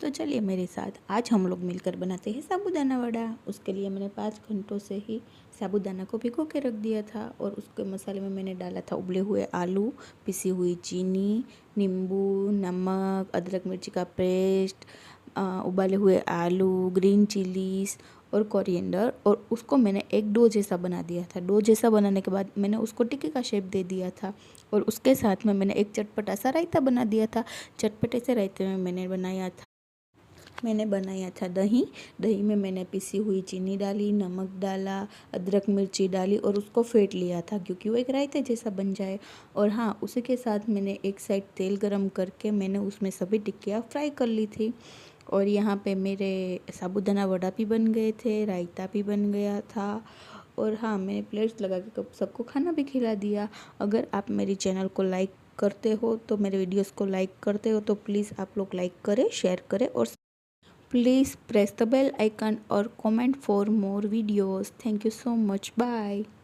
तो चलिए मेरे साथ, आज हम लोग मिलकर बनाते हैं साबूदाना वड़ा। उसके लिए मैंने 5 घंटों से ही साबूदाना को भिगो के रख दिया था और उसके मसाले में मैंने डाला था उबले हुए आलू, पिसी हुई चीनी, नींबू, नमक, अदरक मिर्ची का पेस्ट, उबाले हुए आलू, ग्रीन चिलीज़ और कोरिएंडर। और उसको मैंने एक डो जैसा बना दिया था। डो जैसा बनाने के बाद मैंने उसको टिक्की का शेप दे दिया था और उसके साथ में मैंने एक चटपटा सा रायता बना दिया था। चटपटे से रायते में मैंने बनाया था दही। दही में मैंने पिसी हुई चीनी डाली, नमक डाला, अदरक मिर्ची डाली और उसको फेंट लिया था क्योंकि वो एक रायते जैसा बन जाए। और हाँ, उसी के साथ मैंने एक साइड तेल गरम करके मैंने उसमें सभी टिक्कियाँ फ्राई कर ली थी। और यहाँ पे मेरे साबूदाना वड़ा भी बन गए थे, रायता भी बन गया था। और हाँ, मैंने प्लेट्स लगा के सबको खाना भी खिला दिया। अगर आप मेरी चैनल को लाइक करते हो तो मेरे वीडियोस को लाइक करते हो तो प्लीज़ आप लोग लाइक करें, शेयर करें और please press the bell icon or comment for more videos. Thank you so much. Bye.